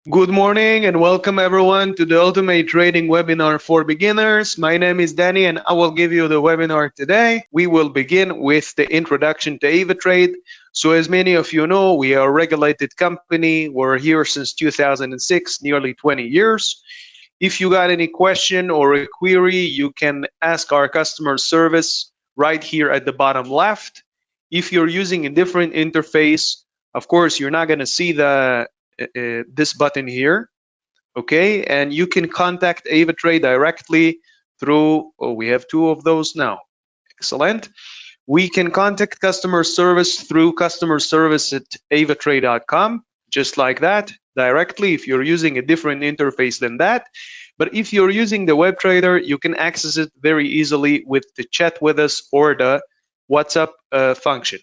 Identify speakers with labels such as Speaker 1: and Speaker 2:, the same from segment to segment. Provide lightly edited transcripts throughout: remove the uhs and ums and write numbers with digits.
Speaker 1: Good morning and welcome everyone to the Ultimate Trading Webinar for Beginners. My name is Danny and I will give you the webinar today. We will begin with the introduction to AvaTrade. So as many of you know, we are a regulated company. We're here since 2006, nearly 20 years. If you got any question or a query, you can ask our customer service right here at the bottom left. If you're using a different interface, of course, you're not going to see this button here, okay? And you can contact AvaTrade directly through, oh, we have two of those now. Excellent. We can contact customer service through customerservice@avatrade.com, just like that, directly if you're using a different interface than that. But if you're using the web trader, you can access it very easily with the chat with us or the WhatsApp function.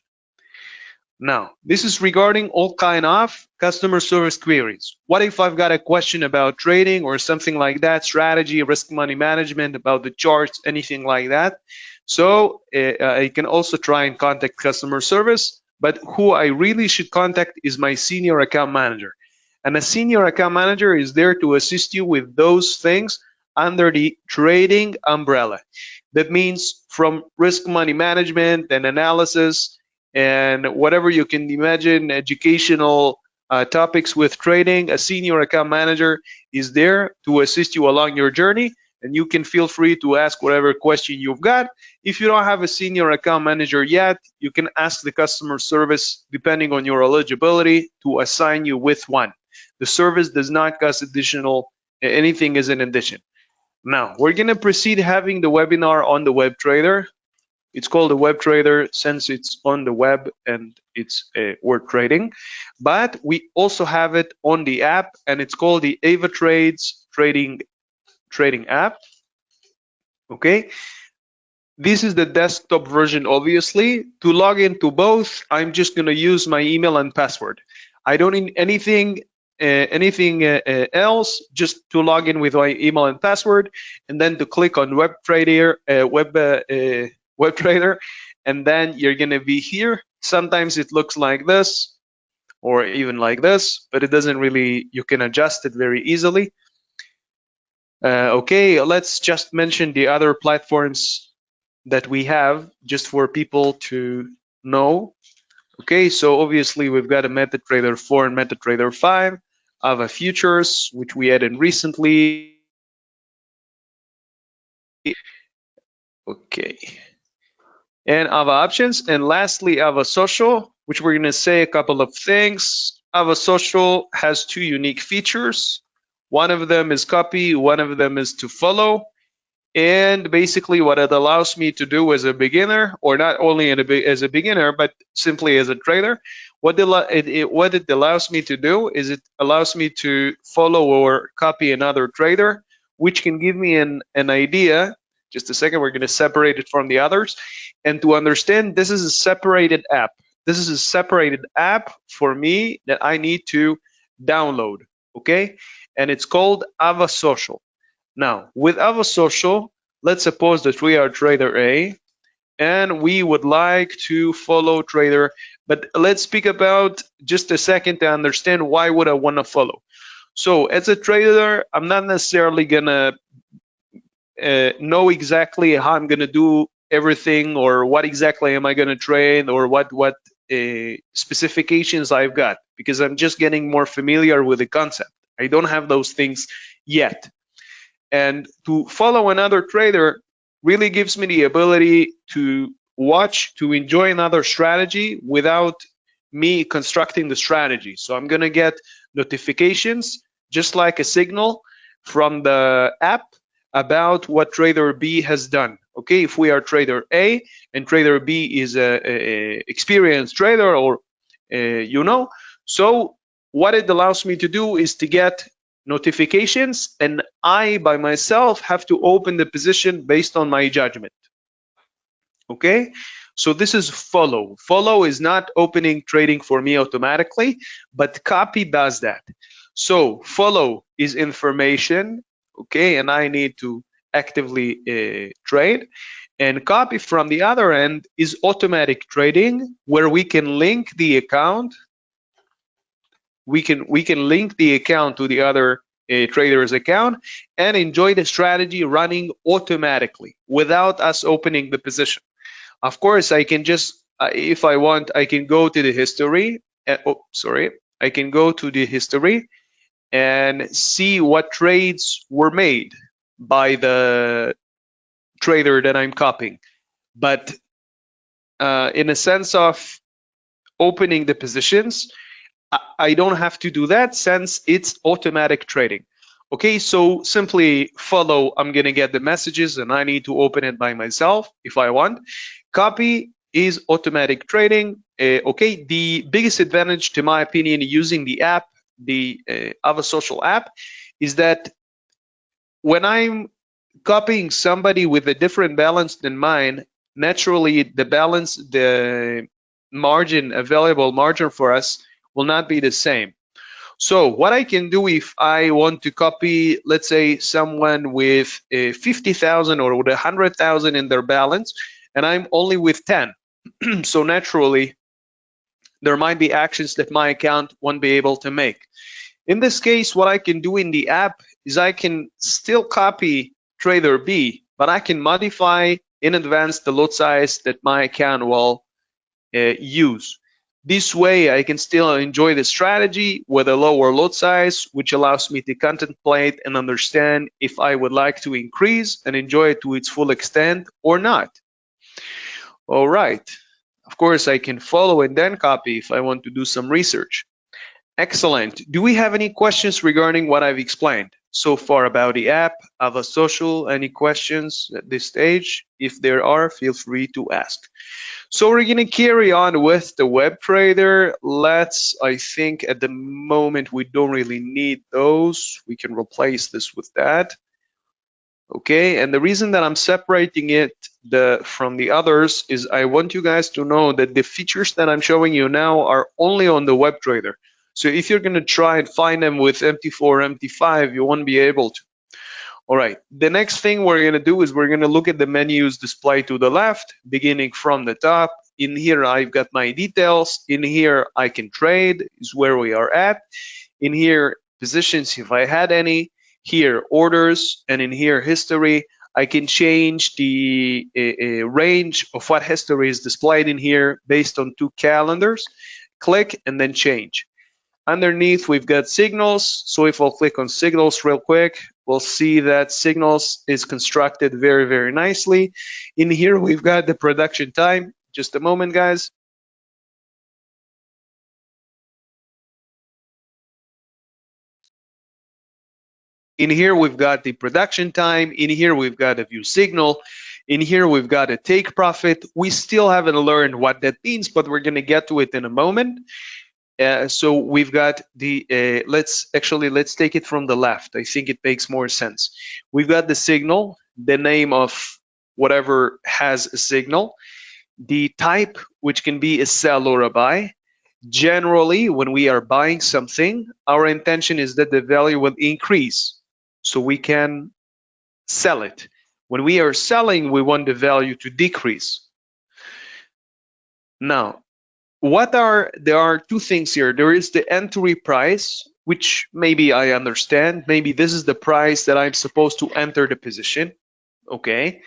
Speaker 1: Now, this is regarding all kind of customer service queries. What if I've got a question about trading or something like that, strategy, risk money management, about the charts, anything like that? So I can also try and contact customer service, but who I really should contact is my senior account manager. And a senior account manager is there to assist you with those things under the trading umbrella. That means from risk money management and analysis and whatever you can imagine, educational topics with trading, a senior account manager is there to assist you along your journey, and you can feel free to ask whatever question you've got. If you don't have a senior account manager yet, you can ask the customer service, depending on your eligibility, to assign you with one. The service does not cost additional, anything is an addition. Now, we're going to proceed having the webinar on the web trader. It's called a web trader since it's on the web and it's word trading. But we also have it on the app, and it's called the AvaTrades trading app. Okay. This is the desktop version, obviously. To log into both, I'm just going to use my email and password. I don't need anything else, just to log in with my email and password, and then to click on web trader, web trader, and then you're going to be here. Sometimes it looks like this or even like this, but it doesn't really, you can adjust it very easily. Okay, let's just mention the other platforms that we have just for people to know. Okay, so obviously we've got a MetaTrader 4 and MetaTrader 5, Ava Futures, which we added recently. Okay. And Ava Options, and lastly Ava Social, which we're going to say a couple of things. Ava Social has two unique features. One of them is copy, one of them is to follow. And basically what it allows me to do as a beginner, or not only as a beginner, but simply as a trader, what it allows me to do is it allows me to follow or copy another trader, which can give me an idea. Just a second, we're going to separate it from the others. And to understand, this is a separated app. This is a separated app for me that I need to download, okay? And it's called Ava Social. Now, with Ava Social, let's suppose that we are trader A, and we would like to follow trader, but let's speak about just a second to understand why would I want to follow. So as a trader, I'm not necessarily going to know exactly how I'm going to do everything, or what exactly am I going to trade, or what specifications I've got, because I'm just getting more familiar with the concept. I don't have those things yet. And to follow another trader really gives me the ability to watch, to enjoy another strategy without me constructing the strategy. So I'm going to get notifications, just like a signal from the app, about what trader B has done. Okay, if we are trader A and trader B is a experienced trader, or so what it allows me to do is to get notifications, and I by myself have to open the position based on my judgment. Okay, so this is follow. Follow is not opening trading for me automatically, but copy does that. So follow is information, okay, and I need to actively trade. And copy from the other end is automatic trading, where we can link the account we can link the account to the other trader's account and enjoy the strategy running automatically without us opening the position. Of course, I can just, if I want, I can go to the history. I can go to the history and see what trades were made by the trader that I'm copying. But in a sense of opening the positions, I don't have to do that since it's automatic trading. Okay, so simply follow, I'm gonna get the messages and I need to open it by myself if I want. Copy is automatic trading. Okay, the biggest advantage, to my opinion, using the app, the Avasocial app, is that when I'm copying somebody with a different balance than mine, naturally the margin, available margin for us will not be the same. So what I can do if I want to copy, let's say, someone with 50,000 or with 100,000 in their balance, and I'm only with 10. So naturally, there might be actions that my account won't be able to make. In this case, what I can do in the app is I can still copy trader B, but I can modify in advance the lot size that my account will use. This way, I can still enjoy the strategy with a lower lot size, which allows me to contemplate and understand if I would like to increase and enjoy it to its full extent or not. All right. Of course, I can follow and then copy if I want to do some research. Excellent. Do we have any questions regarding what I've explained so far about the app, Avasocial? Any questions at this stage? If there are, feel free to ask. So we're going to carry on with the web trader. I think at the moment we don't really need those. We can replace this with that. Okay, and the reason that I'm separating it from the others is I want you guys to know that the features that I'm showing you now are only on the web trader. So if you're going to try and find them with MT4, MT5, you won't be able to. All right, the next thing we're going to do is we're going to look at the menus displayed to the left, beginning from the top. In here, I've got my details. In here, I can trade, is where we are at. In here, positions, if I had any. Here, orders, and in here, history. I can change the range of what history is displayed in here based on 2 calendars. Click and then change. Underneath, we've got signals. So if I'll click on signals real quick, we'll see that signals is constructed very, very nicely. In here, we've got the production time. Just a moment, guys. In here, we've got the production time. In here, we've got a view signal. In here, we've got a take profit. We still haven't learned what that means, but we're going to get to it in a moment. So we've got the, let's take it from the left. I think it makes more sense. We've got the signal, the name of whatever has a signal, the type, which can be a sell or a buy. Generally, when we are buying something, our intention is that the value will increase so we can sell it. When we are selling, we want the value to decrease. Now, there are 2 things here. There is the entry price, which maybe I understand. Maybe this is the price that I'm supposed to enter the position. Okay.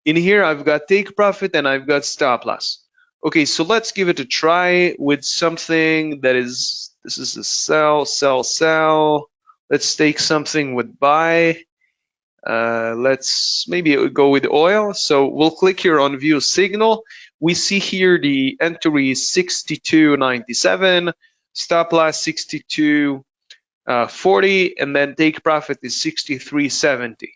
Speaker 1: In here, I've got take profit and I've got stop loss. Okay, so let's give it a try with something that is, this is a sell, sell, sell. Let's take something with buy. Let's maybe go with oil. So we'll click here on view signal. We see here the entry is 62.97, stop loss 62.40, and then take profit is 63.70.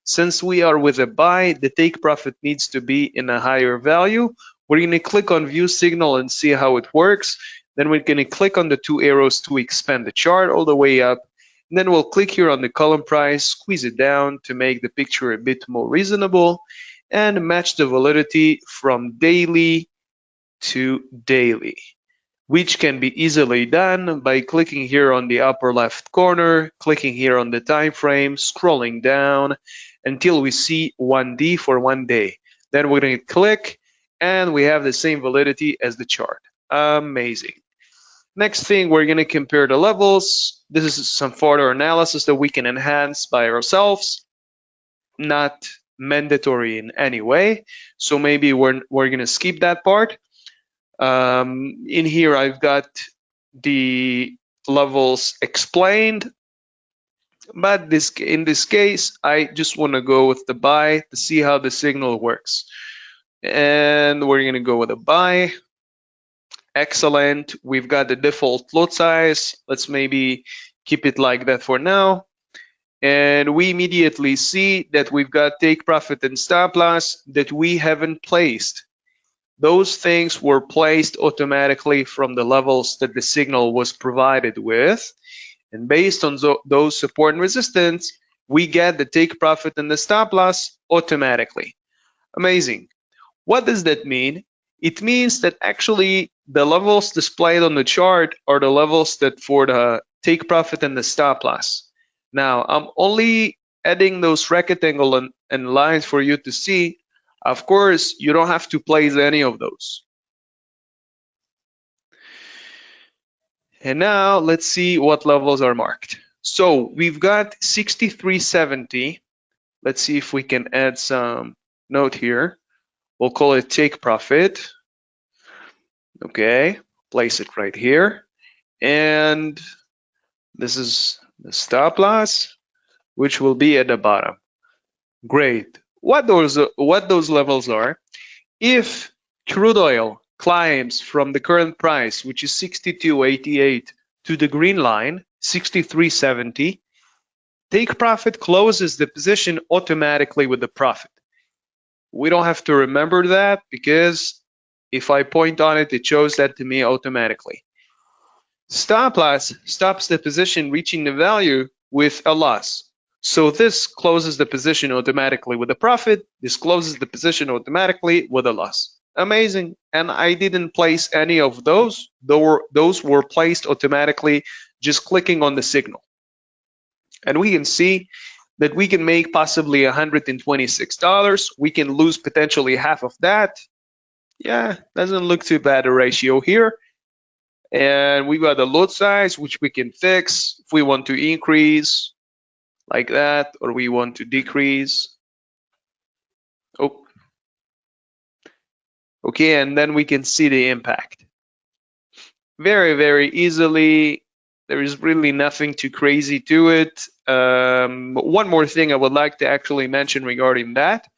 Speaker 1: Since we are with a buy, the take profit needs to be in a higher value. We're going to click on view signal and see how it works. Then we're going to click on the 2 arrows to expand the chart all the way up. And then we'll click here on the column price, squeeze it down to make the picture a bit more reasonable, and match the validity from daily to daily, which can be easily done by clicking here on the upper left corner, clicking here on the time frame, scrolling down until we see 1D for 1 day. Then we're going to click and we have the same validity as the chart. Amazing. Next thing, we're going to compare the levels. This is some further analysis that we can enhance by ourselves, not mandatory in any way. So maybe we're going to skip that part. In here, I've got the levels explained, but in this case, I just want to go with the buy to see how the signal works. And we're going to go with a buy. Excellent. We've got the default lot size. Let's maybe keep it like that for now. And we immediately see that we've got take profit and stop loss that we haven't placed. Those things were placed automatically from the levels that the signal was provided with. And based on those support and resistance, we get the take profit and the stop loss automatically. Amazing. What does that mean? It means that actually the levels displayed on the chart are the levels that for the take profit and the stop loss. Now, I'm only adding those rectangle and lines for you to see. Of course, you don't have to place any of those. And now let's see what levels are marked. So we've got 63.70. Let's see if we can add some note here. We'll call it take profit. Okay, place it right here. And this is the stop loss, which will be at the bottom. Great. What those levels are, if crude oil climbs from the current price, which is 62.88, to the green line, 63.70, take profit closes the position automatically with the profit. We don't have to remember that because if I point on it, it shows that to me automatically. Stop loss stops the position reaching the value with a loss. So this closes the position automatically with a profit. This closes the position automatically with a loss. Amazing. And I didn't place any of those. Those were placed automatically just clicking on the signal. And we can see that we can make possibly $126. We can lose potentially half of that. Yeah, doesn't look too bad, a ratio here. And we got the lot size, which we can fix if we want to increase like that, or we want to decrease. Oh, okay, and then we can see the impact. Very, very easily. There is really nothing too crazy to it. One more thing I would like to actually mention regarding that.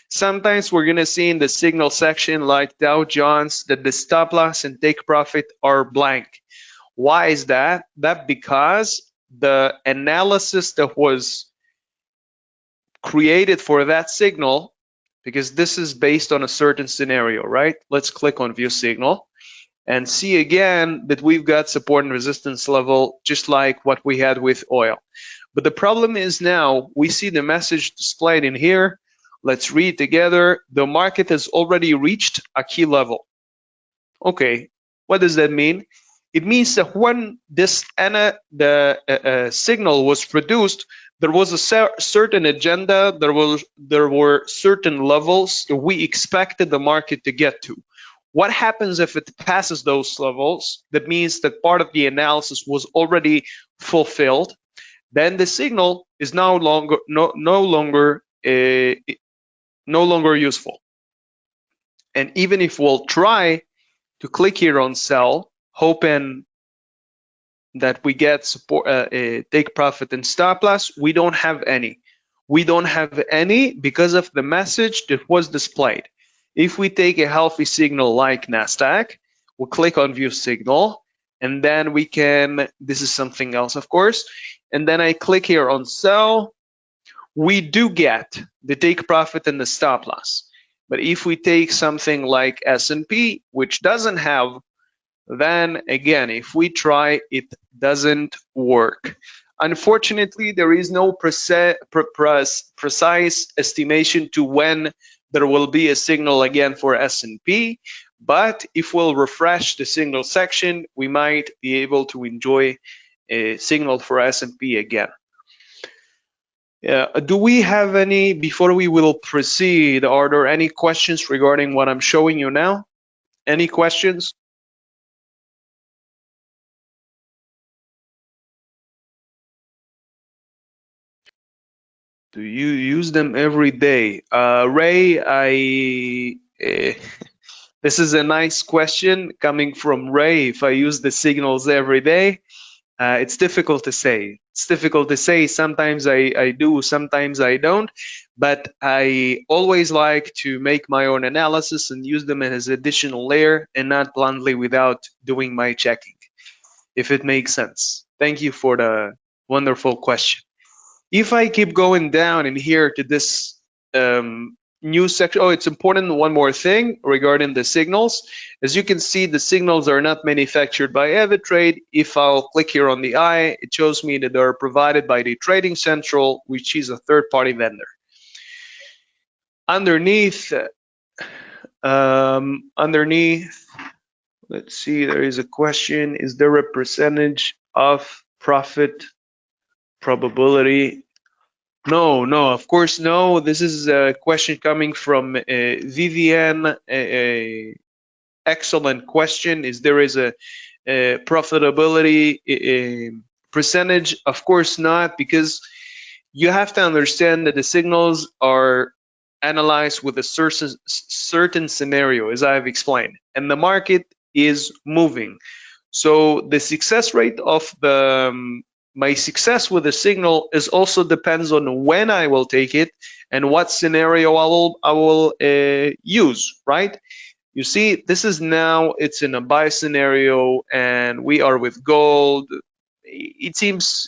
Speaker 1: Sometimes we're going to see in the signal section like Dow Jones that the stop loss and take profit are blank. Why is that? That because the analysis that was created for that signal, because this is based on a certain scenario, right? Let's click on view signal and see again that we've got support and resistance level just like what we had with oil. But the problem is now we see the message displayed in here. Let's read together. The market has already reached a key level. Okay, what does that mean? It means that when this signal was produced, there was a certain agenda, there were certain levels that we expected the market to get to. What happens if it passes those levels? That means that part of the analysis was already fulfilled. Then the signal is no longer useful. And even if we'll try to click here on sell, hoping that we get support, take profit and stop loss, we don't have any. We don't have any because of the message that was displayed. If we take a healthy signal like NASDAQ, we'll click on view signal, and then we can, this is something else of course, and then I click here on sell, we do get the take profit and the stop loss. But if we take something like S&P, which doesn't have, then again, if we try, it doesn't work. Unfortunately, there is no precise estimation to when there will be a signal again for S&P, but if we'll refresh the signal section, we might be able to enjoy a signal for S&P again. Do we have any, before we will proceed, are there any questions regarding what I'm showing you now? Any questions? Do you use them every day? Ray, this is a nice question coming from Ray. If I use the signals every day, it's difficult to say. It's difficult to say. Sometimes I do, sometimes I don't. But I always like to make my own analysis and use them as additional layer and not bluntly without doing my checking, if it makes sense. Thank you for the wonderful question. If I keep going down in here to this new section, oh, it's important, one more thing regarding the signals. As you can see, the signals are not manufactured by Avitrade. If I'll click here on the eye, it shows me that they're provided by the Trading Central, which is a third-party vendor. Underneath, let's see, there is a question. Is there a percentage of profit probability? No, of course, no. This is a question coming from Vivian. Excellent question. Is there a profitability percentage? Of course not, because you have to understand that the signals are analyzed with a certain scenario, as I've explained, and the market is moving. So the success rate of my success with a signal is also depends on when I will take it and what scenario I will use, right? You see, this is now, it's in a buy scenario and we are with gold. It seems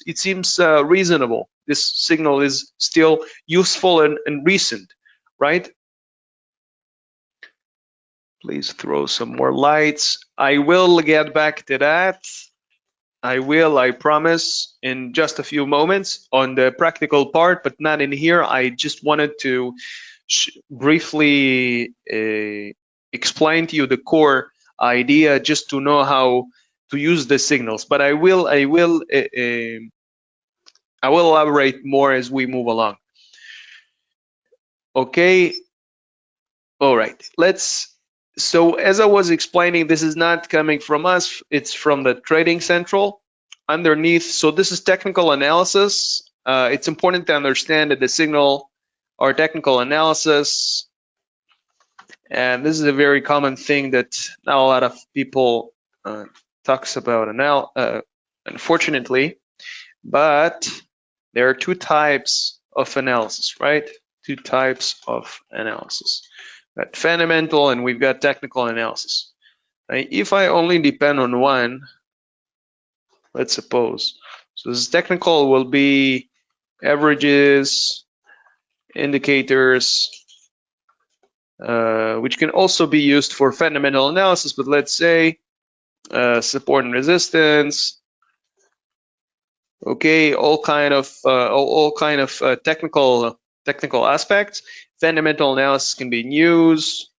Speaker 1: reasonable. This signal is still useful and recent, right? Please throw some more lights. I will get back to that. I promise, in just a few moments on the practical part, but not in here. I just wanted to briefly explain to you the core idea, just to know how to use the signals. But I will elaborate more as we move along. Okay. All right. So as I was explaining, this is not coming from us, it's from the Trading Central. Underneath, so this is technical analysis. It's important to understand that the signal are technical analysis. And this is a very common thing that not a lot of people talks about now, unfortunately. But there are two types of analysis, right? Two types of analysis. Got fundamental and we've got technical analysis. Right? If I only depend on one, let's suppose, so this technical will be averages, indicators, which can also be used for fundamental analysis, but let's say support and resistance. Okay, all kind of technical aspects. Fundamental analysis can be news,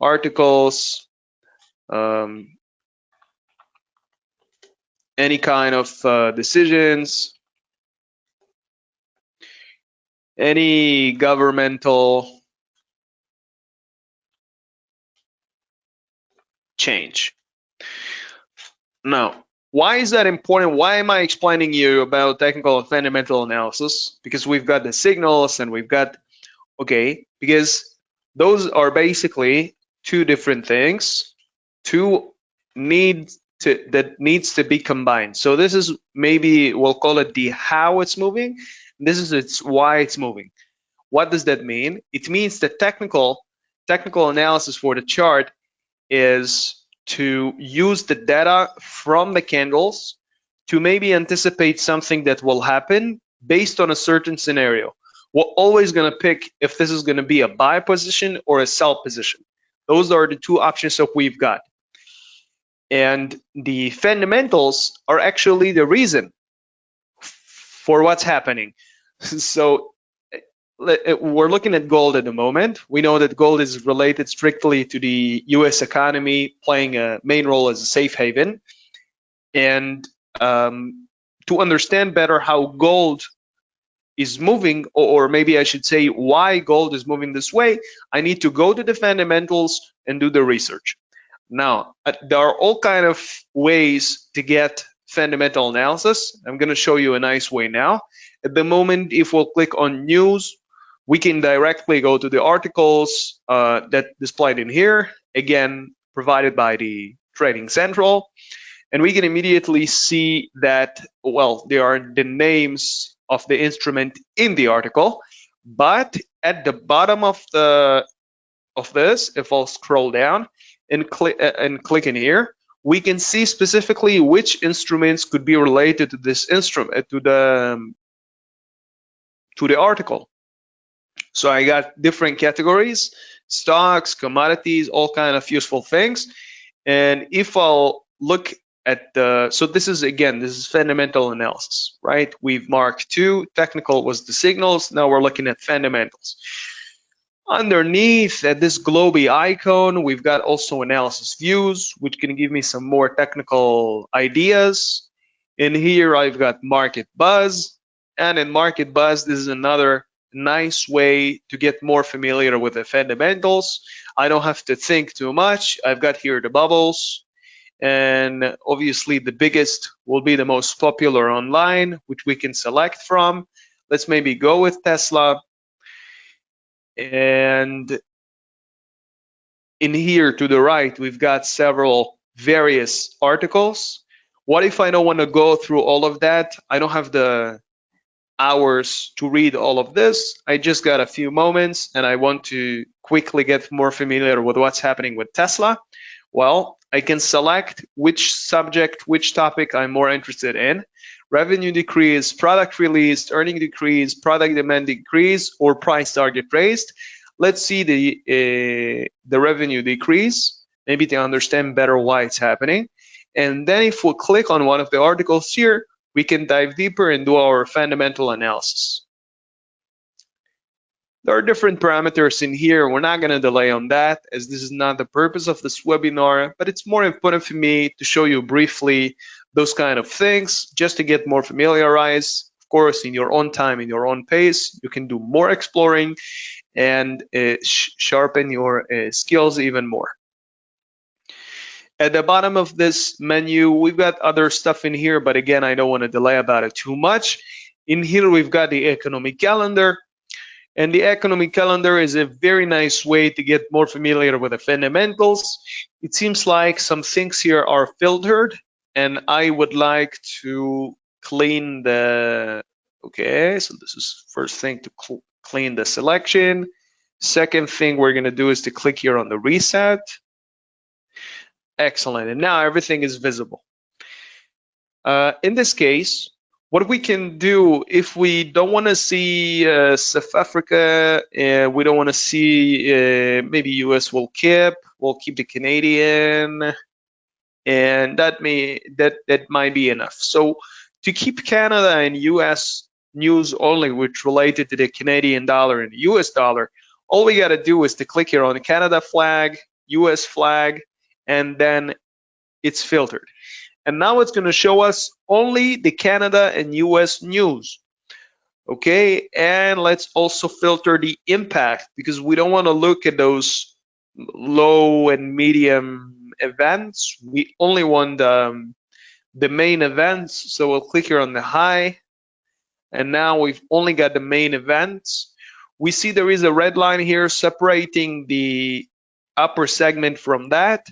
Speaker 1: articles, any kind of decisions, any governmental change. Now, why is that important? Why am I explaining you about technical and fundamental analysis? Because we've got the signals and we've got, okay, because those are basically two different things, that needs to be combined. So this is, maybe we'll call it the how it's moving. This is its why it's moving. What does that mean? It means that technical analysis for the chart is to use the data from the candles to maybe anticipate something that will happen based on a certain scenario. We're always going to pick if this is going to be a buy position or a sell position. Those are the two options that we've got. And the fundamentals are actually the reason for what's happening. So we're looking at gold at the moment. We know that gold is related strictly to the US economy, playing a main role as a safe haven. And to understand better how gold is moving, or maybe I should say why gold is moving this way, I need to go to the fundamentals and do the research. Now, there are all kind of ways to get fundamental analysis. I'm going to show you a nice way now. At the moment, if we'll click on news, we can directly go to the articles that displayed in here, again, provided by the Trading Central. And we can immediately see that, well, there are the names of the instrument in the article, but at the bottom of this, if I'll scroll down and click in here, we can see specifically which instruments could be related to this instrument, to the article. So I got different categories, stocks, commodities, all kind of useful things. And if I'll look at so this is fundamental analysis, right? We've marked 2, technical was the signals, now we're looking at fundamentals. Underneath at this globy icon, we've got also analysis views, which can give me some more technical ideas. In here, I've got market buzz, and in market buzz, this is another nice way to get more familiar with the fundamentals. I don't have to think too much. I've got here the bubbles, and obviously the biggest will be the most popular online, which we can select from. Let's maybe go with Tesla. And in here to the right, we've got several various articles. What if I don't want to go through all of that? I don't have the hours to read all of this. I just got a few moments and I want to quickly get more familiar with what's happening with Tesla. Well, I can select which subject, which topic I'm more interested in. Revenue decrease, product released, earning decrease, product demand decrease, or price target raised. Let's see the revenue decrease, maybe to understand better why it's happening. And then if we click on one of the articles here, we can dive deeper and do our fundamental analysis. There are different parameters in here. We're not going to delay on that, as this is not the purpose of this webinar, but it's more important for me to show you briefly those kind of things, just to get more familiarized. Of course, in your own time, in your own pace, you can do more exploring and sharpen your skills even more. At the bottom of this menu, we've got other stuff in here, but again, I don't want to delay about it too much. In here, we've got the economic calendar. And the economic calendar is a very nice way to get more familiar with the fundamentals. It seems like some things here are filtered, and I would like to clean the, okay, so this is first thing to clean the selection. Second thing we're gonna do is to click here on the reset. Excellent, and now everything is visible. In this case, what we can do if we don't want to see South Africa, we don't want to see maybe US we'll keep the Canadian, and that might be enough. So to keep Canada and US news only, which related to the Canadian dollar and the US dollar, all we got to do is to click here on the Canada flag, US flag, and then it's filtered. And now it's going to show us only the Canada and US news. Okay, and let's also filter the impact, because we don't want to look at those low and medium events. We only want the main events. So we'll click here on the high, and now we've only got the main events. We see there is a red line here separating the upper segment from that.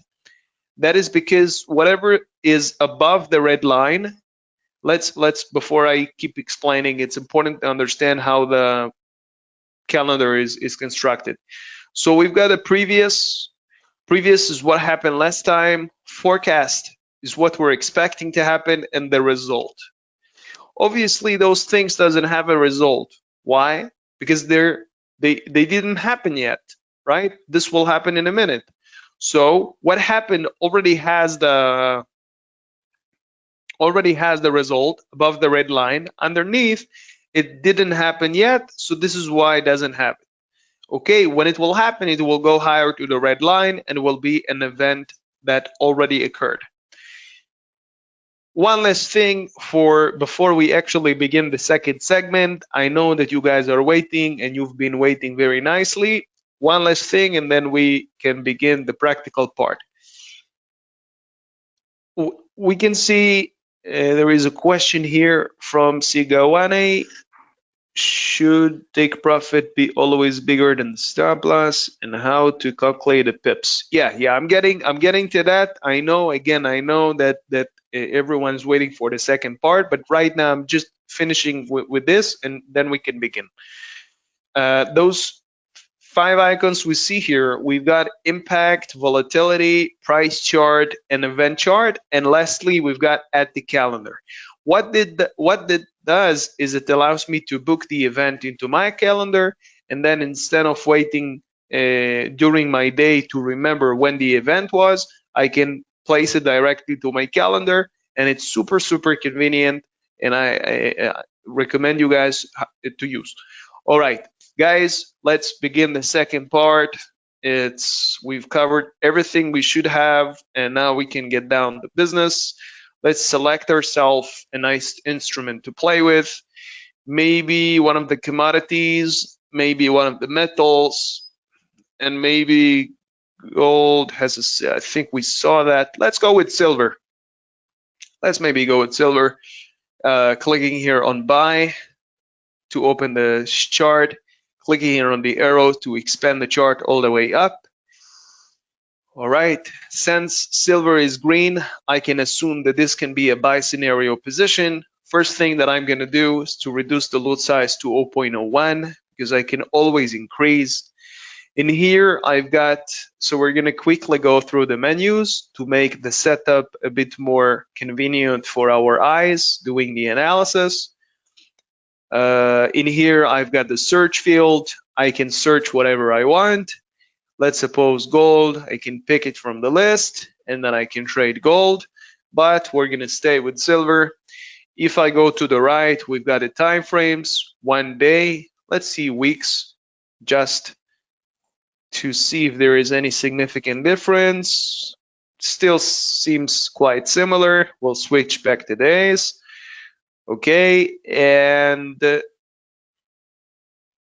Speaker 1: That is because whatever is above the red line, let's before I keep explaining, it's important to understand how the calendar is constructed. So we've got a previous is what happened last time, forecast is what we're expecting to happen, and the result. Obviously those things doesn't have a result. Why? Because they didn't happen yet, right? This will happen in a minute. So what happened already has the result above the red line. Underneath, it didn't happen yet, so this is why it doesn't happen. Okay, when it will happen, it will go higher to the red line and will be an event that already occurred. One last thing before we actually begin the second segment. I know that you guys are waiting, and you've been waiting very nicely. One last thing, and then we can begin the practical part. We can see There is a question here from Sigawane. Should take profit be always bigger than the stop loss, and how to calculate the pips? Yeah, I'm getting to that. I know, again, I know that everyone's waiting for the second part, but right now I'm just finishing with this, and then we can begin. Those five icons we see here, we've got impact, volatility, price chart, and event chart, and lastly we've got add the calendar. What that does is it allows me to book the event into my calendar, and then instead of waiting during my day to remember when the event was, I can place it directly to my calendar, and it's super convenient, and I recommend you guys to use. All right, guys, let's begin the second part. We've covered everything we should have, and now we can get down to business. Let's select ourselves a nice instrument to play with. Maybe one of the commodities, maybe one of the metals, and maybe gold has I think we saw that. Let's go with silver. Let's maybe go with silver. Clicking here on buy to open the chart, clicking here on the arrow to expand the chart all the way up. All right, since silver is green, I can assume that this can be a buy scenario position. First thing that I'm gonna do is to reduce the lot size to 0.01 because I can always increase. In here, I've got, so we're gonna quickly go through the menus to make the setup a bit more convenient for our eyes doing the analysis. In here, I've got the search field. I can search whatever I want. Let's suppose gold, I can pick it from the list and then I can trade gold, but we're gonna stay with silver. If I go to the right, we've got the time frames, 1 day, let's see weeks, just to see if there is any significant difference. Still seems quite similar. We'll switch back to days. Okay, and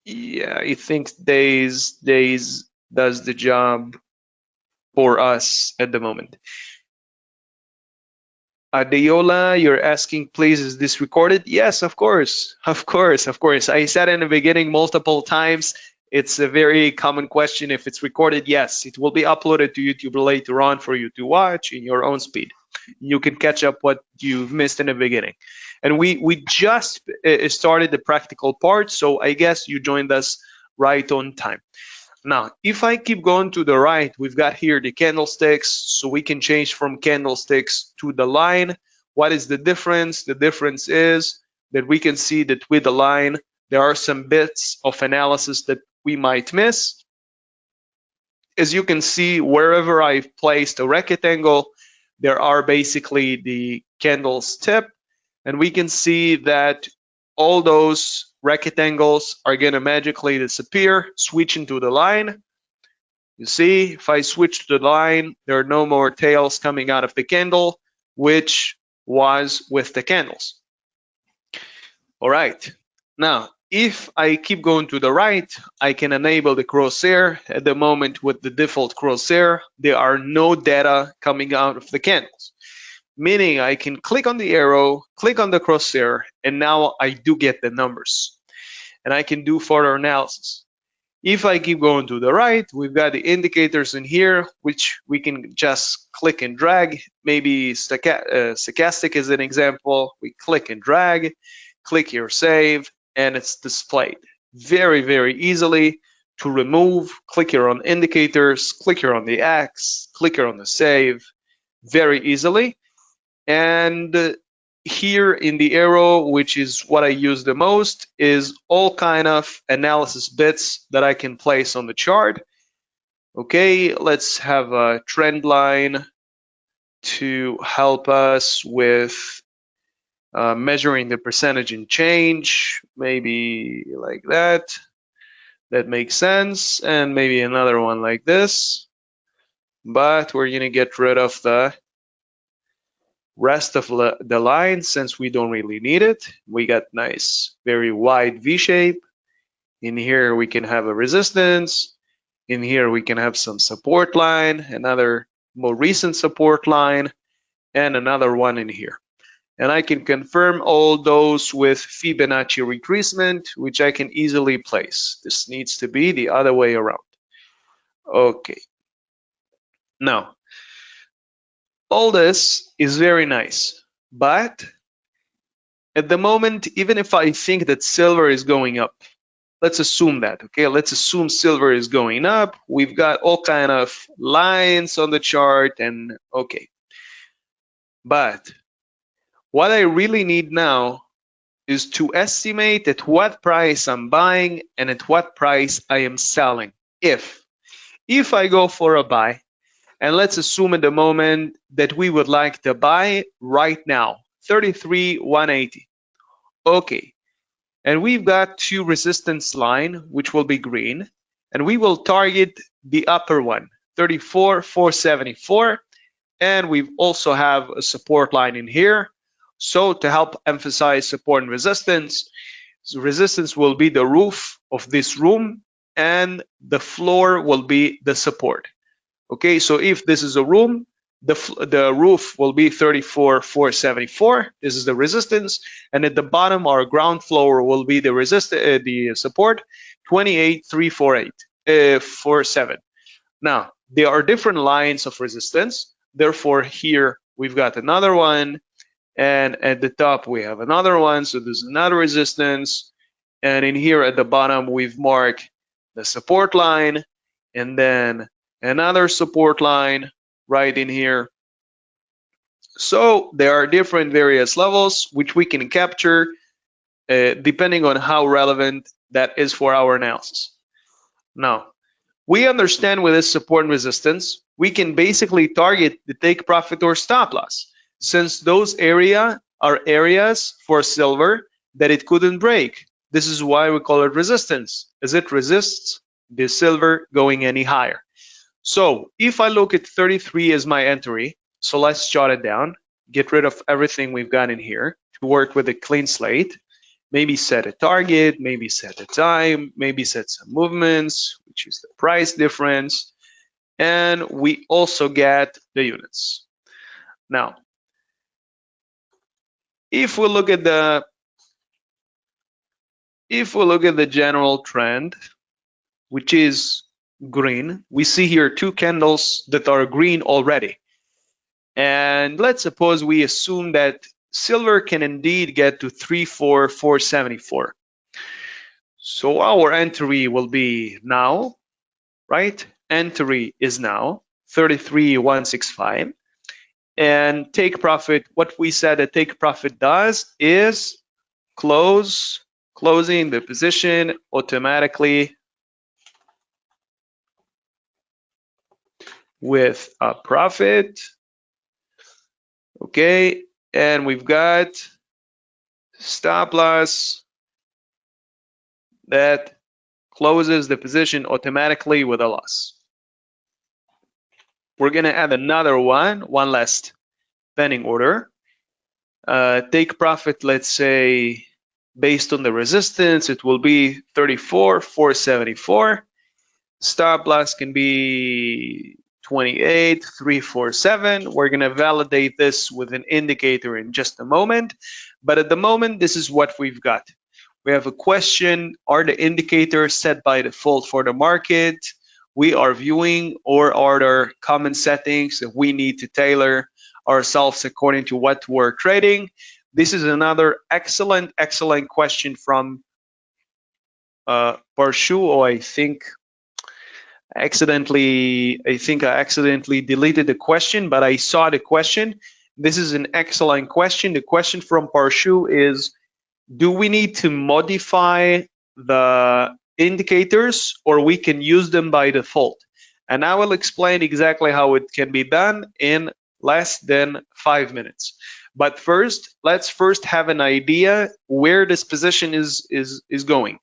Speaker 1: yeah, I think days does the job for us at the moment. Adeola, you're asking, please, is this recorded? Yes, of course. I said in the beginning multiple times, it's a very common question. If it's recorded, yes, it will be uploaded to YouTube later on for you to watch in your own speed. You can catch up what you've missed in the beginning. And we just started the practical part, so I guess you joined us right on time. Now, if I keep going to the right, we've got here the candlesticks, so we can change from candlesticks to the line. What is the difference? The difference is that we can see that with the line, there are some bits of analysis that we might miss. As you can see, wherever I've placed a rectangle, there are basically the candle's tip, and we can see that all those rectangles are going to magically disappear, switch into the line. You see, if I switch to the line, there are no more tails coming out of the candle, which was with the candles. All right, now if I keep going to the right, I can enable the crosshair. At the moment with the default crosshair, there are no data coming out of the candles, meaning I can click on the arrow, click on the crosshair, and now I do get the numbers. And I can do further analysis. If I keep going to the right, we've got the indicators in here, which we can just click and drag. Maybe stochastic is an example. We click and drag, click here, save, and it's displayed very easily. To remove, click here on indicators, click here on the X, click here on the save, very easily. And here in the arrow, which is what I use the most, is all kind of analysis bits that I can place on the chart. Okay, let's have a trend line to help us with measuring the percentage in change, maybe like that. That makes sense. And maybe another one like this. But we're gonna get rid of the rest of the line since we don't really need it. We got nice, very wide V shape. In here we can have a resistance. In here we can have some support line, another more recent support line, and another one in here. And I can confirm all those with Fibonacci retracement, which I can easily place. This needs to be the other way around. Okay. Now, all this is very nice, but at the moment, even if I think that silver is going up, let's assume that, okay? Let's assume silver is going up. We've got all kind of lines on the chart and okay. But what I really need now is to estimate at what price I'm buying and at what price I am selling. If I go for a buy, and let's assume at the moment that we would like to buy right now, 33,180. Okay, and we've got two resistance line, which will be green, and we will target the upper one, 34,474, and we also have a support line in here. So to help emphasize support and resistance, resistance will be the roof of this room and the floor will be the support. Okay, so if this is a room, the roof will be 34,474. This is the resistance, and at the bottom, our ground floor will be the support 28,347. Now there are different lines of resistance. Therefore, here we've got another one, and at the top we have another one. So there's another resistance, and in here at the bottom we've marked the support line, and then another support line right in here. So there are different various levels which we can capture depending on how relevant that is for our analysis. Now, we understand with this support and resistance, we can basically target the take profit or stop loss, since those areas are areas for silver that it couldn't break. This is why we call it resistance, as it resists the silver going any higher. So if I look at 33 as my entry, so let's jot it down, get rid of everything we've got in here to work with a clean slate, maybe set a target, maybe set a time, maybe set some movements, which is the price difference, and we also get the units. Now, if we look at the general trend, which is green, we see here two candles that are green already. And let's suppose we assume that silver can indeed get to 34,474. So our entry will be now, right? Entry is now 33,165. And take profit, what we said a take profit does is closing the position automatically with a profit. Okay, and we've got stop loss that closes the position automatically with a loss. We're going to add another one last pending order. Take profit, let's say, based on the resistance, it will be 34,474. Stop loss can be 28,347. We're going to validate this with an indicator in just a moment. But at the moment, this is what we've got. We have a question, are the indicators set by default for the market we are viewing, or are there common settings that we need to tailor ourselves according to what we're trading? This is another excellent question from Parshu, or I think I accidentally deleted the question, but I saw the question. This is an excellent question. The question from Parshu is, do we need to modify the indicators or we can use them by default? And I will explain exactly how it can be done in less than 5 minutes. But first, let's first have an idea where this position is going.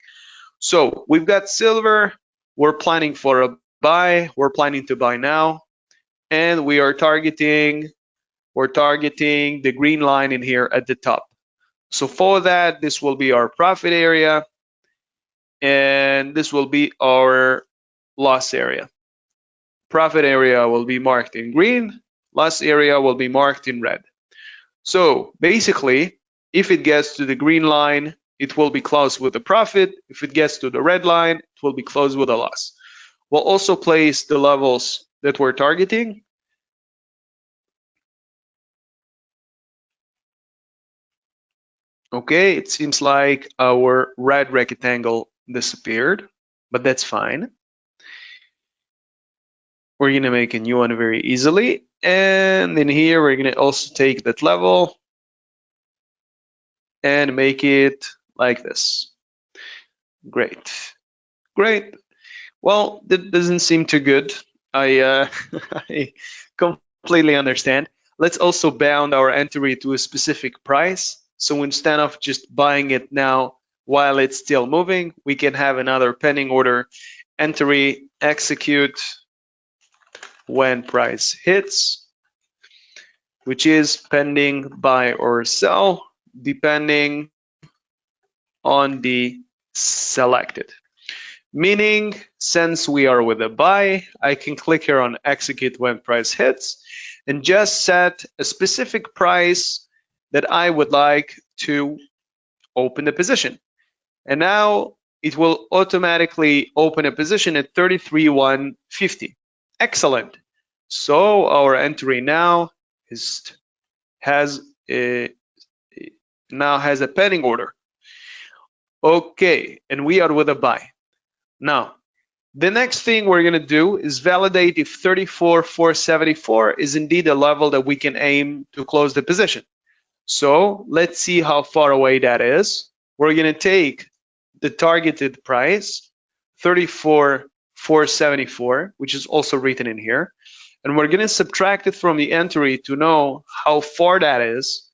Speaker 1: So we've got silver, we're planning for a buy, we're planning to buy now, and we are targeting the green line in here at the top. So for that, this will be our profit area, and this will be our loss area. Profit area will be marked in green, loss area will be marked in red. So basically, if it gets to the green line, it will be closed with a profit. If it gets to the red line, it will be closed with a loss. We'll also place the levels that we're targeting. Okay, it seems like our red rectangle disappeared, but that's fine. We're gonna make a new one very easily. And in here, we're gonna also take that level and make it like this. Great, great. Well, that doesn't seem too good. I completely understand. Let's also bound our entry to a specific price. So instead of just buying it now while it's still moving, we can have another pending order entry execute when price hits, which is pending buy or sell, depending on the selected. Meaning, since we are with a buy, I can click here on execute when price hits and just set a specific price that I would like to open the position. And now it will automatically open a position at 33,150. Excellent. So our entry now has a pending order. Okay, and we are with a buy. Now, the next thing we're going to do is validate if 34,474 is indeed a level that we can aim to close the position. So let's see how far away that is. We're going to take the targeted price, 34,474, which is also written in here, and we're going to subtract it from the entry to know how far that is.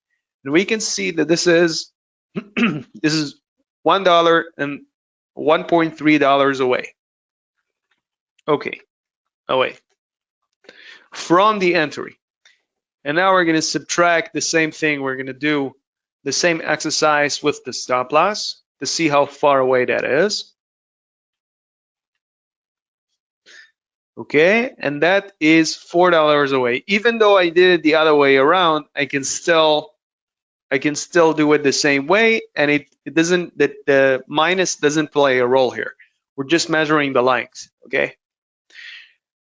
Speaker 1: And we can see that this is this is $1 and $1.3 away. Okay, away from the entry. And now we're going to subtract the same thing. We're going to do the same exercise with the stop loss to see how far away that is. Okay, and that is $4 away. Even though I did it the other way around, I can still do it the same way, and it doesn't, the minus doesn't play a role here. We're just measuring the length. Okay.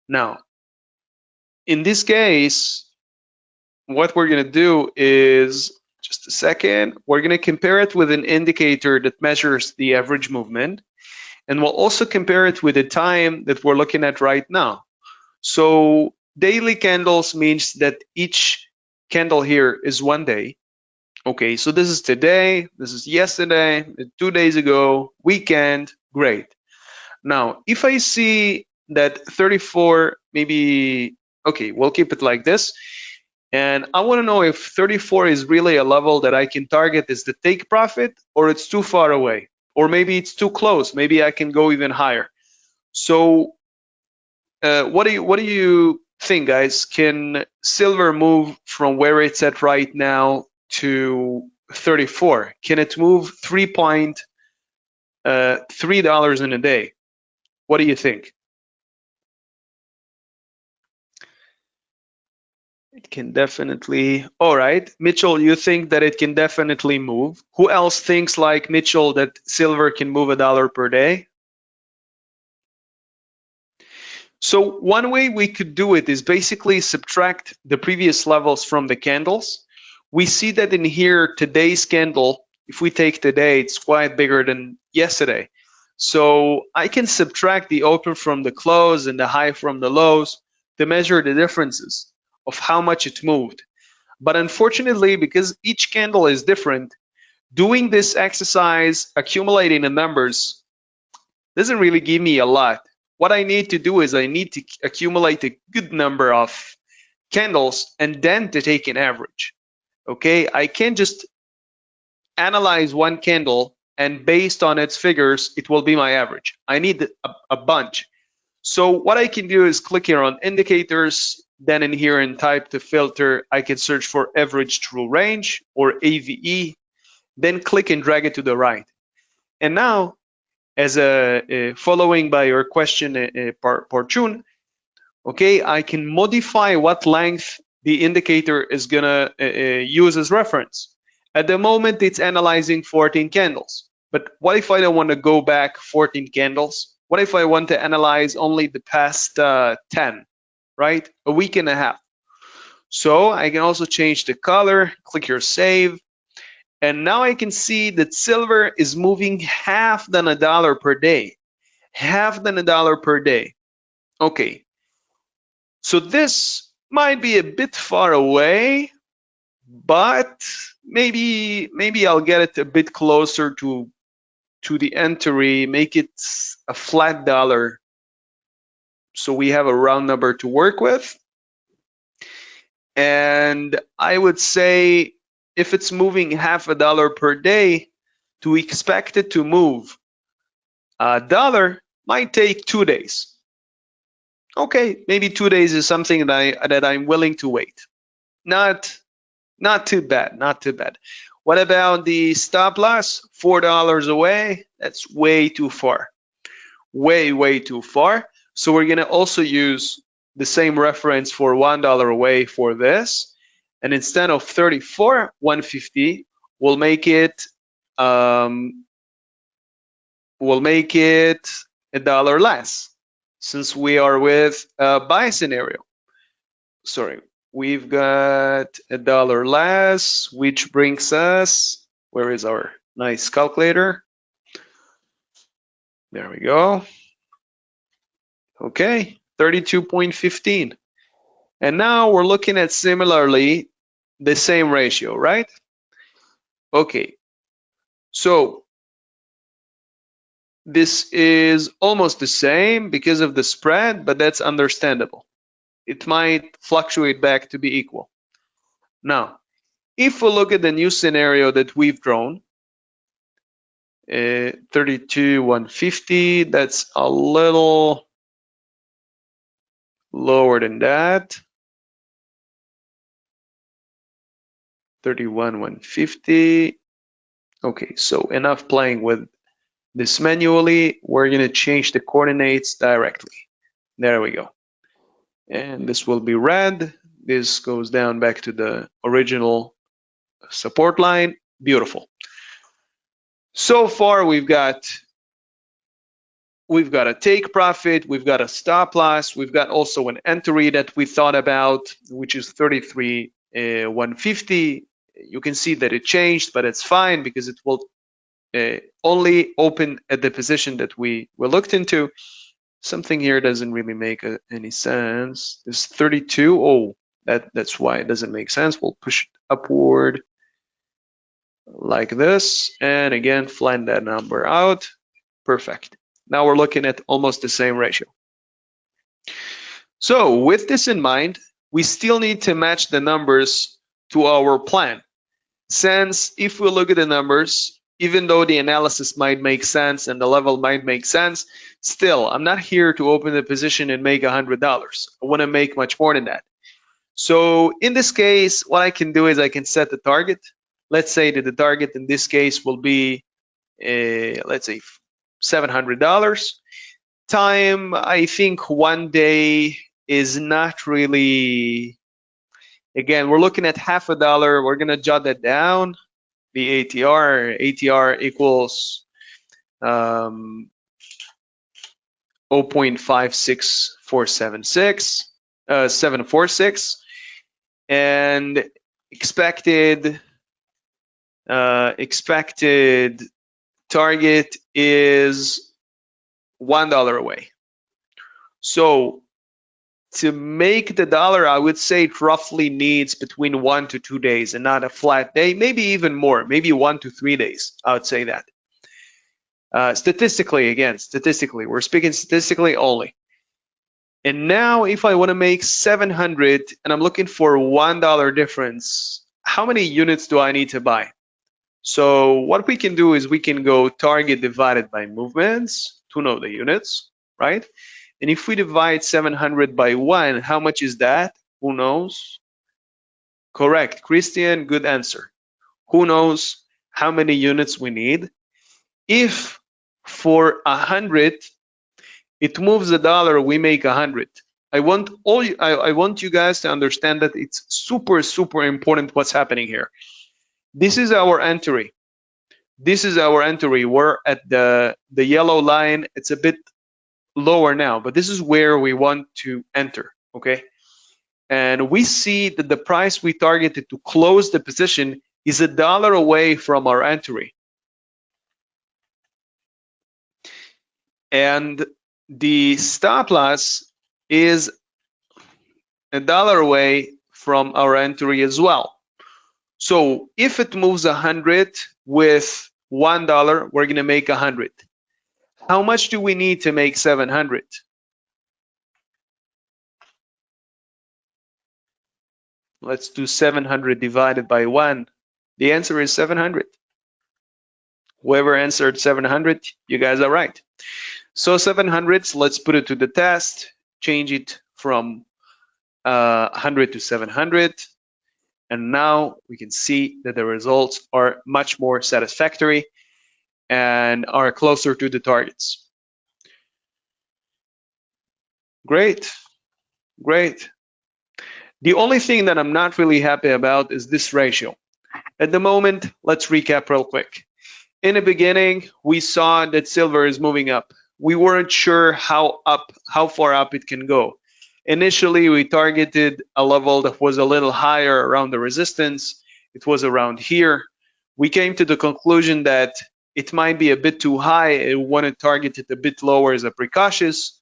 Speaker 1: Now, in this case, what we're going to do is, just a second, we're going to compare it with an indicator that measures the average movement, and we'll also compare it with the time that we're looking at right now. So daily candles means that each candle here is 1 day. Okay, so this is today, this is yesterday, 2 days ago, weekend, great. Now, if I see that 34, maybe, okay, we'll keep it like this. And I want to know if 34 is really a level that I can target as the take profit, or it's too far away, or maybe it's too close. Maybe I can go even higher. So what do you think, guys? Can silver move from where it's at right now to 34? Can it move $3.3 in a day? What do you think? It can definitely. All right, Mitchell, you think that it can definitely move. Who else thinks like Mitchell that silver can move $1 per day? So one way we could do it is basically subtract the previous levels from the candles. We see that in here, today's candle, if we take today, it's quite bigger than yesterday. So I can subtract the open from the close and the high from the lows to measure the differences of how much it moved. But unfortunately, because each candle is different, doing this exercise, accumulating the numbers, doesn't really give me a lot. What I need to do is I need to accumulate a good number of candles and then to take an average. Okay, I can't just analyze one candle and based on its figures, it will be my average. I need a bunch. So what I can do is click here on indicators, then in here and type the filter, I can search for average true range or AVE, then click and drag it to the right. And now, as a following by your question, Parchun, okay, I can modify what length the indicator is gonna use as reference. At the moment, it's analyzing 14 candles. But what if I don't want to go back 14 candles? What if I want to analyze only the past 10, right? A week and a half. So I can also change the color, click here save, and now I can see that silver is moving half than a dollar per day. Half than a dollar per day. Okay, so this might be a bit far away, but maybe I'll get it a bit closer to the entry, make it a flat dollar so we have a round number to work with. And I would say if it's moving half a dollar per day, to expect it to move a dollar might take 2 days. Okay, maybe 2 days is something that I'm willing to wait. Not too bad, not too bad. What about the stop loss? $4 away. That's way too far. Way too far. So we're gonna also use the same reference for $1 away for this. And instead of 34,150, we'll make it a dollar less, since we are with a buy scenario. Sorry, we've got a dollar less, which brings us, where is our nice calculator? There we go. Okay, 32.15. And now we're looking at similarly the same ratio, right? Okay, so this is almost the same because of the spread, but that's understandable. It might fluctuate back to be equal. Now, if we look at the new scenario that we've drawn, 32,150, that's a little lower than that. 31,150. Okay, so enough playing with this manually. We're going to change the coordinates directly. There we go. And this will be red. This goes down back to the original support line. Beautiful. So far, we've got a take profit, we've got a stop loss, we've got also an entry that we thought about, which is 33,150. You can see that it changed, but it's fine because it will only open at the position that we looked into. Something here doesn't really make any sense. This 32, oh, that's why it doesn't make sense. We'll push it upward like this, and again, flatten that number out. Perfect. Now we're looking at almost the same ratio. So with this in mind, we still need to match the numbers to our plan. Since if we look at the numbers, even though the analysis might make sense and the level might make sense, still, I'm not here to open the position and make $100. I want to make much more than that. So in this case, what I can do is I can set the target. Let's say that the target in this case will be, let's say, $700. Time, I think 1 day is not really, again, we're looking at half a dollar. We're going to jot that down. The ATR equals 0.56476, and expected target is $1 away. So to make the dollar, I would say it roughly needs between 1 to 2 days and not a flat day, maybe even more, maybe 1 to 3 days. I would say that. Statistically, we're speaking statistically only. And now if I want to make 700 and I'm looking for $1 difference, how many units do I need to buy? So what we can do is we can go target divided by movements to know the units, right? And if we divide 700 by 1, how much is that? Who knows? Correct, Christian, good answer. Who knows how many units we need? If for 100, it moves $1, we make 100. I want you guys to understand that it's super important what's happening here. This is our entry. This is our entry. We're at the yellow line. It's a bit lower now, but this is where we want to enter, okay? And we see that the price we targeted to close the position is $1 away from our entry. And the stop loss is $1 away from our entry as well. So if it moves 100 with $1, we're going to make 100. How much do we need to make 700? Let's do 700 divided by 1. The answer is 700. Whoever answered 700, you guys are right. So 700, let's put it to the test. Change it from 100 to 700. And now we can see that the results are much more satisfactory and are closer to the targets. Great, great. The only thing that I'm not really happy about is this ratio. At the moment, let's recap real quick. In the beginning, we saw that silver is moving up. We weren't sure how far up it can go. Initially, we targeted a level that was a little higher around the resistance. It was around here. We came to the conclusion that it might be a bit too high. We want to target it a bit lower as a precautious.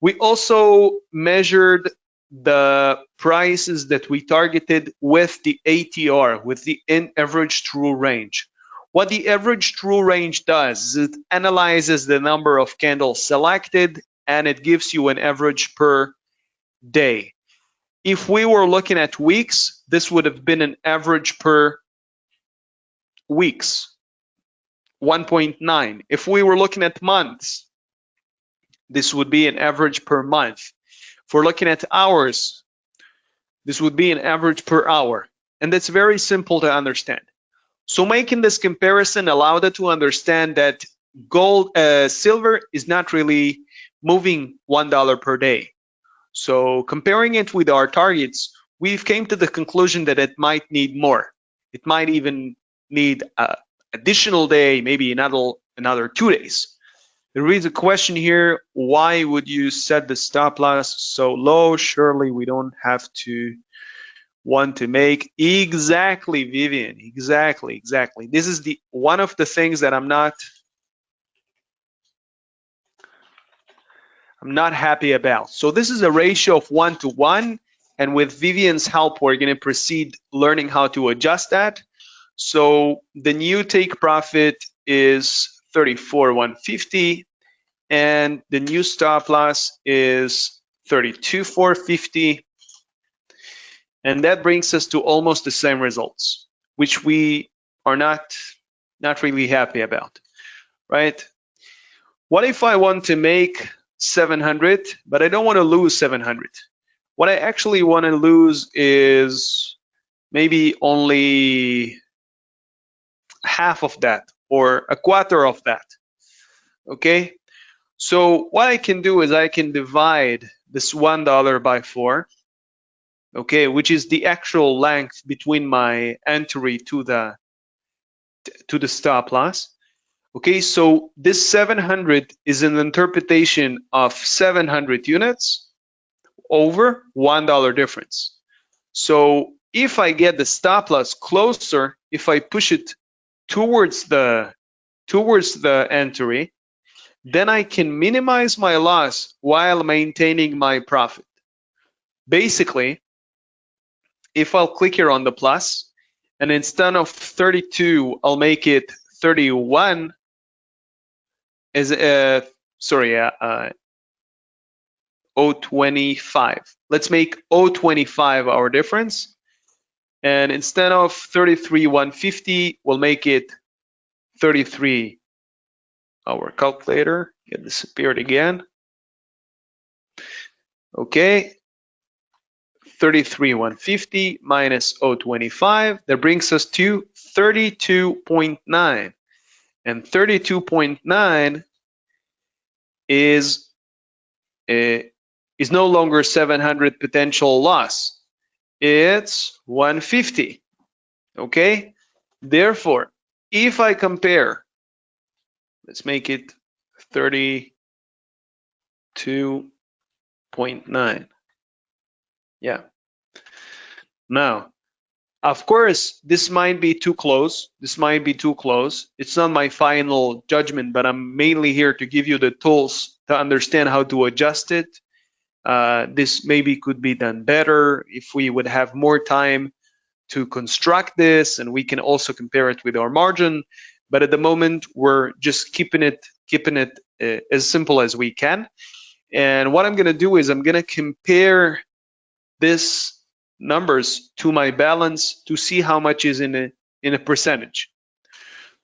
Speaker 1: We also measured the prices that we targeted with the ATR, with the average true range. What the average true range does is it analyzes the number of candles selected and it gives you an average per day. If we were looking at weeks, this would have been an average per weeks, 1.9. If we were looking at months, this would be an average per month. If we're looking at hours, this would be an average per hour. And that's very simple to understand. So making this comparison allowed us to understand that silver is not really moving $1 per day. So comparing it with our targets, we've came to the conclusion that it might need more. It might even need an additional day, maybe another 2 days. There is a question here, why would you set the stop loss so low? Surely we don't have to want to make exactly, Vivian, exactly. This is one of the things that I'm not happy about. So this is a ratio of 1 to 1, and with Vivian's help, we're going to proceed learning how to adjust that. So the new take profit is 34,150, and the new stop loss is 32,450. And that brings us to almost the same results, which we are not really happy about, right? What if I want to make 700, but I don't want to lose 700? What I actually want to lose is maybe only half of that or a quarter of that, okay? So what I can do is I can divide this $1 by 4, okay, which is the actual length between my entry to the stop loss. Okay, so this 700 is an interpretation of 700 units over $1 difference. So if I get the stop loss closer, if I push it towards the entry, then I can minimize my loss while maintaining my profit. Basically, if I'll click here on the plus, and instead of 32, I'll make it 31, is 0.25. Let's make 0.25 our difference. And instead of 33,150, we'll make it 33. Our calculator disappeared again. Okay. 33,150 minus 0.25, that brings us to 32.9. And 32.9 is is no longer 700 potential loss. It's 150. Okay? Therefore, if I compare, let's make it 32.9. Yeah. Now, of course, this might be too close. This might be too close. It's not my final judgment, but I'm mainly here to give you the tools to understand how to adjust it. This maybe could be done better if we would have more time to construct this, and we can also compare it with our margin. But at the moment, we're just keeping it as simple as we can. And what I'm going to do is I'm going to compare this numbers to my balance to see how much is in a percentage.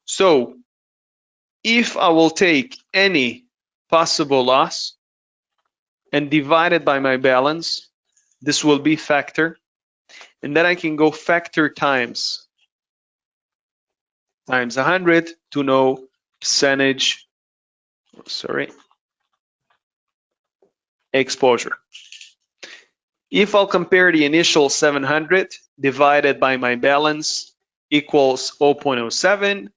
Speaker 1: So if I will take any possible loss and divide it by my balance, this will be factor, and then I can go factor times 100 to know percentage, exposure. If I'll compare the initial 700 divided by my balance equals 0.07,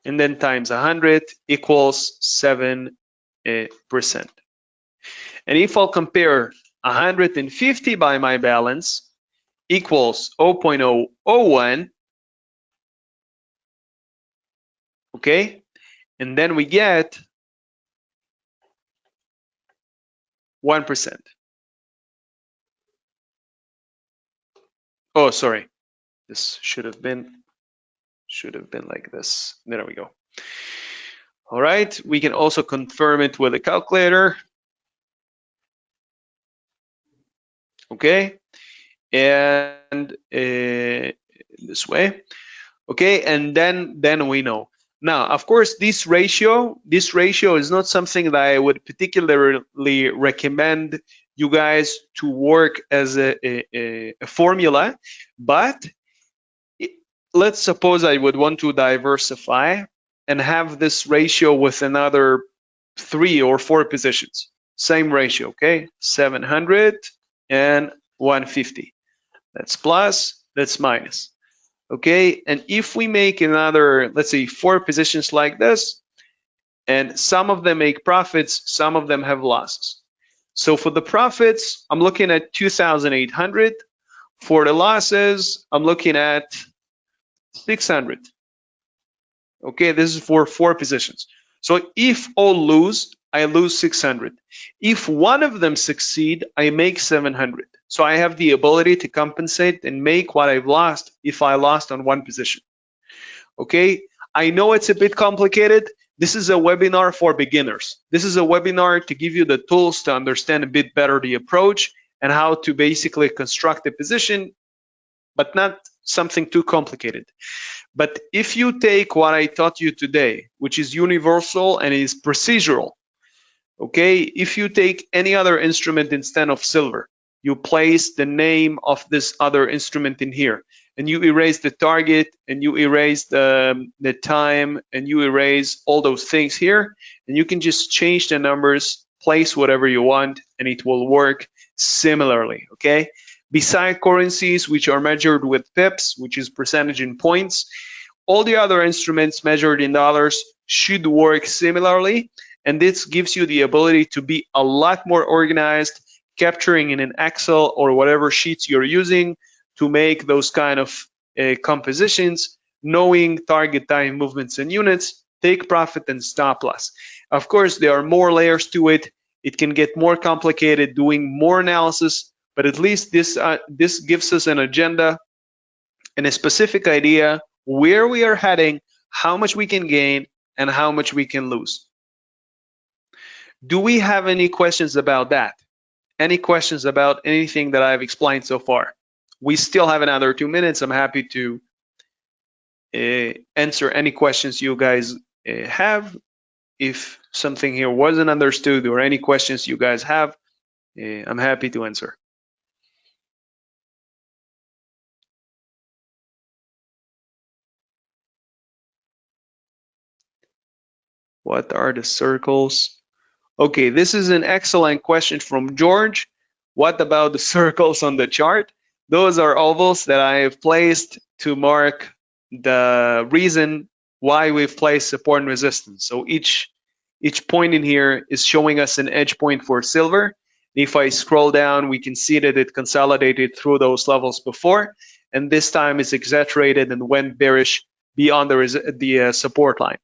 Speaker 1: and then times 100 equals 7%. And if I'll compare 150 by my balance equals 0.001, okay, and then we get 1%. Oh, sorry, this should have been like this. There we go. All right, we can also confirm it with a calculator. Okay, and this way. Okay, and then we know. Now, of course, this ratio is not something that I would particularly recommend you guys to work as a formula, but let's suppose I would want to diversify and have this ratio with another 3 or 4 positions. Same ratio, okay? 700 and 150. That's plus, that's minus. Okay, and if we make another, let's say 4 positions like this, and some of them make profits, some of them have losses. So for the profits, I'm looking at 2,800. For the losses, I'm looking at 600. Okay, this is for 4 positions. So if all lose, I lose 600. If one of them succeed, I make 700. So I have the ability to compensate and make what I've lost if I lost on one position. Okay, I know it's a bit complicated. This is a webinar for beginners. This is a webinar to give you the tools to understand a bit better the approach and how to basically construct a position, but not something too complicated. But if you take what I taught you today, which is universal and is procedural, okay, if you take any other instrument instead of silver, you place the name of this other instrument in here, and you erase the target, and you erase the time, and you erase all those things here, and you can just change the numbers, place whatever you want, and it will work similarly, okay? Beside currencies, which are measured with pips, which is percentage in points, all the other instruments measured in dollars should work similarly, and this gives you the ability to be a lot more organized, capturing in an Excel or whatever sheets you're using to make those kind of compositions, knowing target time movements and units, take profit and stop loss. Of course, there are more layers to it. It can get more complicated doing more analysis, but at least this gives us an agenda and a specific idea where we are heading, how much we can gain, and how much we can lose. Do we have any questions about that? Any questions about anything that I've explained so far? We still have another 2 minutes. I'm happy to answer any questions you guys have. If something here wasn't understood or any questions you guys have, I'm happy to answer. What are the circles? Okay, this is an excellent question from George. What about the circles on the chart? Those are ovals that I have placed to mark the reason why we've placed support and resistance. So each point in here is showing us an edge point for silver. If I scroll down, we can see that it consolidated through those levels before, and this time is exaggerated and went bearish beyond the support line.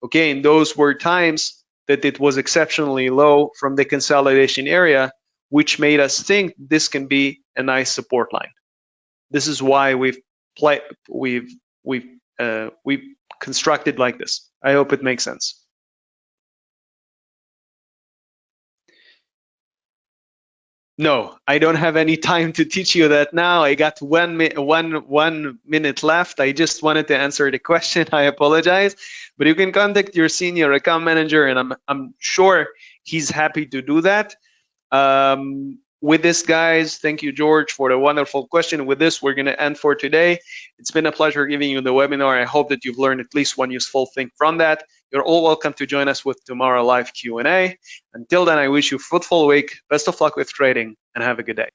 Speaker 1: Okay, and those were times that it was exceptionally low from the consolidation area, which made us think this can be a nice support line. This is why we've constructed like this. I hope it makes sense. No, I don't have any time to teach you that now. I got 1 minute left. I just wanted to answer the question. I apologize, but you can contact your senior account manager, and I'm sure he's happy to do that. With this, guys, thank you, George, for the wonderful question. With this, we're going to end for today. It's been a pleasure giving you the webinar. I hope that you've learned at least one useful thing from that. You're all welcome to join us with tomorrow live Q&A. Until then, I wish you a fruitful week. Best of luck with trading, and have a good day.